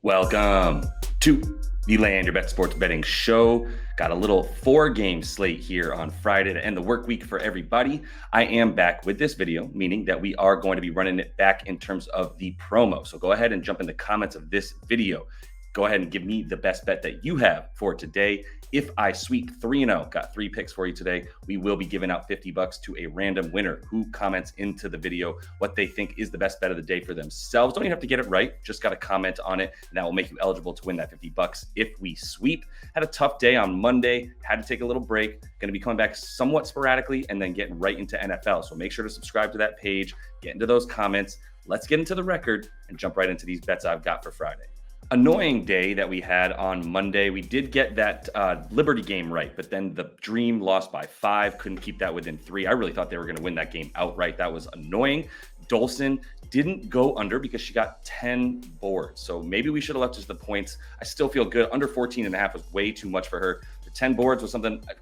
Welcome to the Land Your Bet Sports Betting Show. Got a little 4-game slate here on Friday to end the work week for everybody. I am back with this video, meaning that we are going to be running it back in terms of the promo. So go ahead and jump in the comments of this video. Go ahead and give me the best bet that you have for today. If I sweep 3-0, got 3 picks for you today, we will be giving out $50 to a random winner who comments into the video what they think is the best bet of the day for themselves. Don't even have to get it right, just got to comment on it, and that will make you eligible to win that $50 if we sweep. Had a tough day on Monday, had to take a little break, going to be coming back somewhat sporadically and then getting right into NFL. So make sure to subscribe to that page, get into those comments. Let's get into the record and jump right into these bets I've got for Friday. Annoying day that we had on Monday. We did get that Liberty game right, but then the Dream lost by 5. Couldn't keep that within 3. I really thought they were going to win that game outright. That was annoying. Dolson didn't go under because she got 10 boards. So maybe we should have left just the points. I still feel good. Under 14.5 was way too much for her. The 10 boards was something I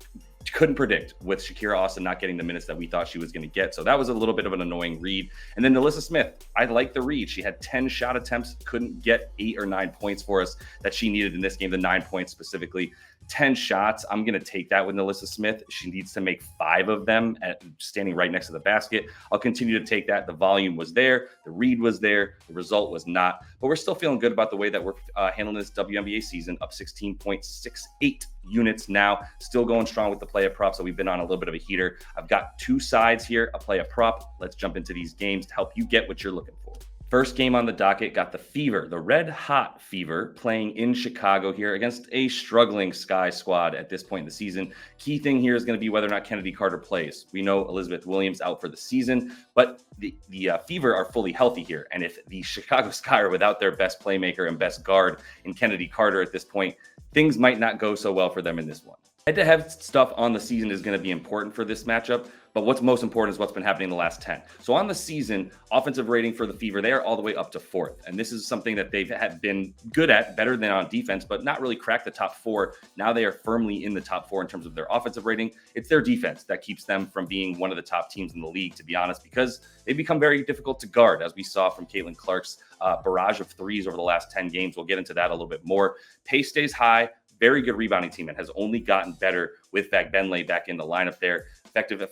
couldn't predict with Shakira Austin not getting the minutes that we thought she was going to get. So that was a little bit of an annoying read. And then Alyssa Smith, I like the read. She had 10 shot attempts, couldn't get 8 or 9 points for us that she needed in this game, the 9 points specifically. 10 shots, I'm going to take that with Alyssa Smith. She needs to make 5 of them standing right next to the basket. I'll continue to take that. The volume was there. The read was there. The result was not. But we're still feeling good about the way that we're handling this WNBA season, up 16.68 units now. Still going strong with the play of props. So we've been on a little bit of a heater. I've got 2 sides here, a play of prop. Let's jump into these games to help you get what you're looking for. First game on the docket, got the Fever, the Red Hot Fever, playing in Chicago here against a struggling Sky squad at this point in the season. Key thing here is going to be whether or not Kennedy Carter plays. We know Elizabeth Williams out for the season, but the Fever are fully healthy here. And if the Chicago Sky are without their best playmaker and best guard in Kennedy Carter at this point, things might not go so well for them in this one. Head-to-head stuff on the season is going to be important for this matchup, but what's most important is what's been happening in the last 10. So on the season, offensive rating for the Fever, they are all the way up to 4th. And this is something that they've been good at, better than on defense, but not really cracked the top 4. Now they are firmly in the top 4 in terms of their offensive rating. It's their defense that keeps them from being one of the top teams in the league, to be honest, because they've become very difficult to guard, as we saw from Caitlin Clark's barrage of threes over the last 10 games. We'll get into that a little bit more. Pace stays high. Very good rebounding team and has only gotten better with Benley back in the lineup there. The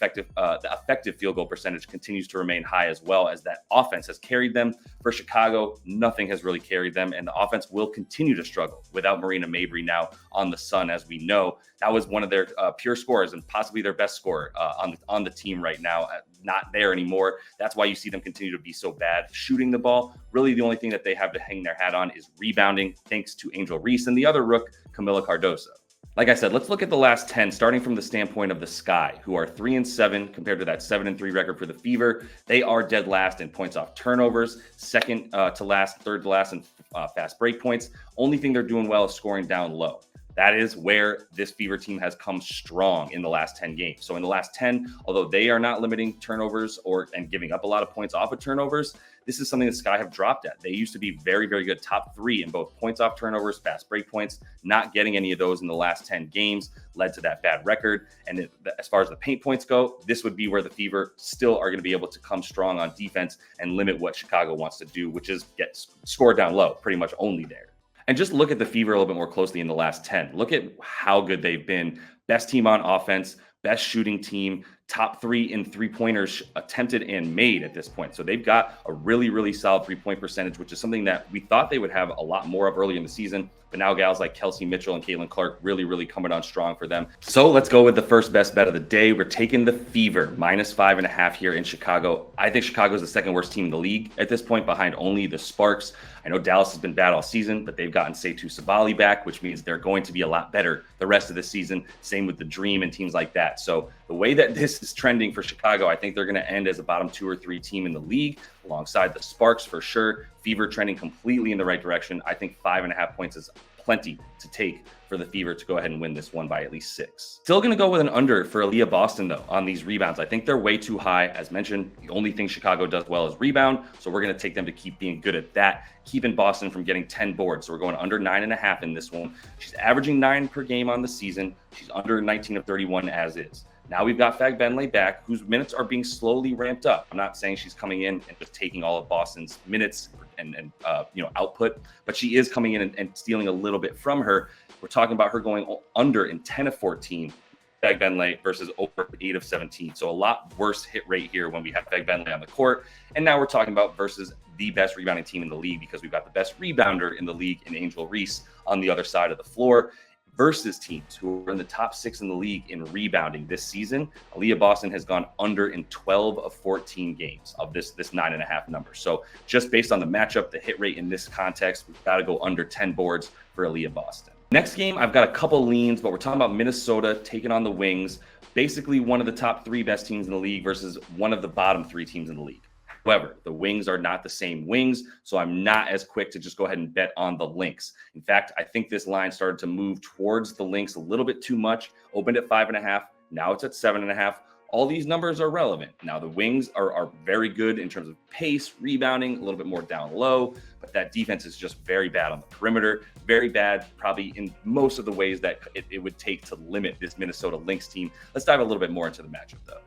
effective field goal percentage continues to remain high, as well as that offense has carried them. For Chicago, nothing has really carried them, and the offense will continue to struggle without Marina Mabry now on the Sun. As we know, that was one of their pure scorers and possibly their best scorer on the team right now. Not there anymore. That's why you see them continue to be so bad shooting the ball. Really, the only thing that they have to hang their hat on is rebounding, thanks to Angel Reese and the other rook, Camila Cardoso. Like I said, let's look at the last 10, starting from the standpoint of the Sky, who are 3-7 compared to that 7-3 record for the Fever. They are dead last in points off turnovers, second to last, third to last in fast break points. Only thing they're doing well is scoring down low. That is where this Fever team has come strong in the last 10 games. So in the last 10, although they are not limiting turnovers and giving up a lot of points off of turnovers, this is something the Sky have dropped at. They used to be very, very good, top 3 in both points off turnovers, fast break points. Not getting any of those in the last 10 games led to that bad record. And as far as the paint points go, this would be where the Fever still are going to be able to come strong on defense and limit what Chicago wants to do, which is get scored down low, pretty much only there. And just look at the Fever a little bit more closely in the last 10. Look at how good they've been. Best team on offense, best shooting team, top 3 in three-pointers attempted and made at this point. So they've got a really, really solid three-point percentage, which is something that we thought they would have a lot more of early in the season. But now gals like Kelsey Mitchell and Caitlin Clark really, really coming on strong for them. So let's go with the first best bet of the day. We're taking the Fever, -5.5 here in Chicago. I think Chicago is the second worst team in the league at this point, behind only the Sparks. I know Dallas has been bad all season, but they've gotten Setu Sabali back, which means they're going to be a lot better the rest of the season. Same with the Dream and teams like that. So the way that this is trending for Chicago, I think they're going to end as a bottom 2 or 3 team in the league, alongside the Sparks for sure. Fever trending completely in the right direction. I think 5.5 points is plenty to take for the Fever to go ahead and win this one by at least 6. Still going to go with an under for Aaliyah Boston, though, on these rebounds. I think they're way too high. As mentioned, the only thing Chicago does well is rebound, so we're going to take them to keep being good at that, keeping Boston from getting 10 boards. So we're going under 9.5 in this one. She's averaging 9 per game on the season. She's under 19 of 31 as is. Now we've got Fagbenle back, whose minutes are being slowly ramped up. I'm not saying she's coming in and just taking all of Boston's minutes and output, but she is coming in and stealing a little bit from her. We're talking about her going under in 10 of 14. Fagbenle versus over 8 of 17. So a lot worse hit rate here when we have Fagbenle on the court. And now we're talking about versus the best rebounding team in the league, because we've got the best rebounder in the league in Angel Reese on the other side of the floor, versus teams who are in the top 6 in the league in rebounding this season. Aaliyah Boston has gone under in 12 of 14 games of this 9.5 number. So just based on the matchup, the hit rate in this context, we've got to go under 10 boards for Aaliyah Boston. Next game, I've got a couple leans, but we're talking about Minnesota taking on the Wings, basically one of the top 3 best teams in the league versus one of the bottom 3 teams in the league. However, the Wings are not the same Wings, so I'm not as quick to just go ahead and bet on the Lynx. In fact, I think this line started to move towards the Lynx a little bit too much, opened at 5.5, now it's at 7.5. All these numbers are relevant. Now, the Wings are very good in terms of pace, rebounding, a little bit more down low, but that defense is just very bad on the perimeter, very bad probably in most of the ways that it would take to limit this Minnesota Lynx team. Let's dive a little bit more into the matchup, though.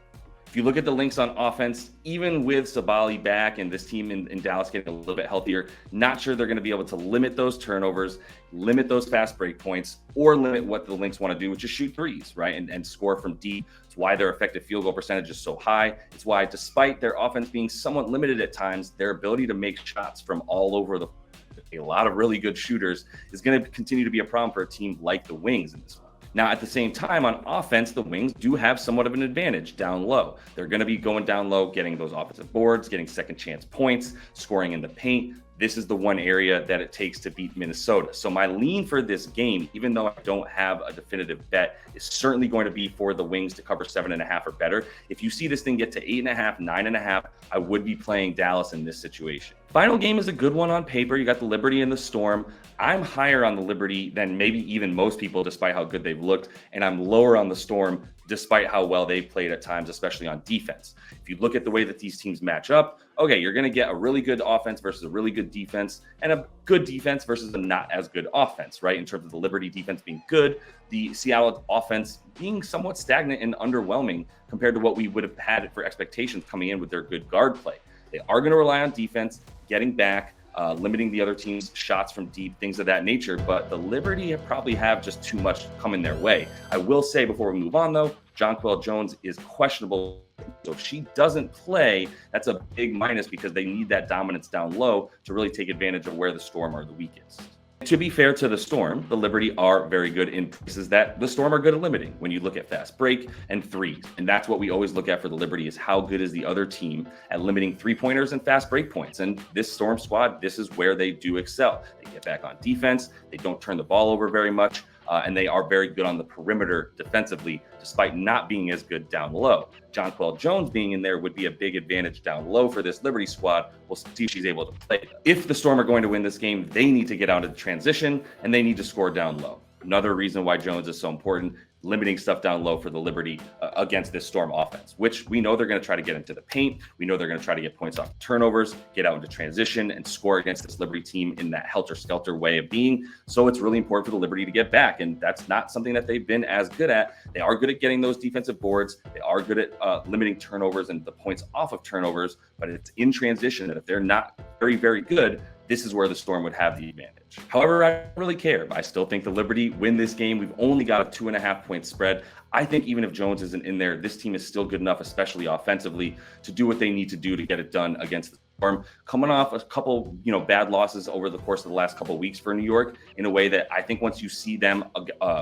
If you look at the Lynx on offense, even with Sabali back and this team in Dallas getting a little bit healthier, not sure they're going to be able to limit those turnovers, limit those fast break points, or limit what the Lynx want to do, which is shoot threes, right? And score from deep. It's why their effective field goal percentage is so high. It's why, despite their offense being somewhat limited at times, their ability to make shots from all over a lot of really good shooters is going to continue to be a problem for a team like the Wings in this one. Now, at the same time, on offense, the Wings do have somewhat of an advantage down low. They're going to be going down low, getting those offensive boards, getting second chance points, scoring in the paint. This is the one area that it takes to beat Minnesota. So my lean for this game, even though I don't have a definitive bet, is certainly going to be for the Wings to cover 7.5 or better. If you see this thing get to 8.5, 9.5, I would be playing Dallas in this situation. Final game is a good one on paper. You got the Liberty and the Storm. I'm higher on the Liberty than maybe even most people, despite how good they've looked. And I'm lower on the Storm, despite how well they've played at times, especially on defense. If you look at the way that these teams match up, okay, you're going to get a really good offense versus a really good defense, and a good defense versus a not as good offense, right? In terms of the Liberty defense being good, the Seattle offense being somewhat stagnant and underwhelming compared to what we would have had for expectations coming in with their good guard play. They are going to rely on defense, getting back, limiting the other team's shots from deep, things of that nature. But the Liberty probably have just too much coming their way. I will say before we move on, though, Jonquel Jones is questionable. So if she doesn't play, that's a big minus because they need that dominance down low to really take advantage of where the Storm are the weakest. To be fair to the Storm, the Liberty are very good in places that the Storm are good at limiting when you look at fast break and threes. And that's what we always look at for the Liberty, is how good is the other team at limiting three-pointers and fast break points. And this Storm squad, this is where they do excel. They get back on defense. They don't turn the ball over very much. And they are very good on the perimeter defensively, despite not being as good down low. Jonquel Jones being in there would be a big advantage down low for this Liberty squad. We'll see if she's able to play. If the Storm are going to win this game, they need to get out of the transition, and they need to score down low. Another reason why Jones is so important, limiting stuff down low for the Liberty against this Storm offense, which we know they're going to try to get into the paint. We know they're going to try to get points off turnovers, get out into transition, and score against this Liberty team in that helter-skelter way of being. So it's really important for the Liberty to get back, and that's not something that they've been as good at. They are good at getting those defensive boards. They are good at limiting turnovers and the points off of turnovers, but it's in transition that if they're not very, very good, this is where the Storm would have the advantage. However, I don't really care. I still think the Liberty win this game. We've only got a 2.5-point spread. I think even if Jones isn't in there, this team is still good enough, especially offensively, to do what they need to do to get it done against the Storm. Coming off a couple, bad losses over the course of the last couple of weeks for New York, in a way that I think once you see them,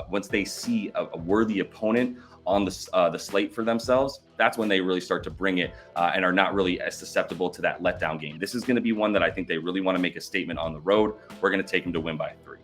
once they see a worthy opponent on the slate for themselves, that's when they really start to bring it and are not really as susceptible to that letdown game. This is going to be one that I think they really want to make a statement on the road. We're going to take them to win by 3.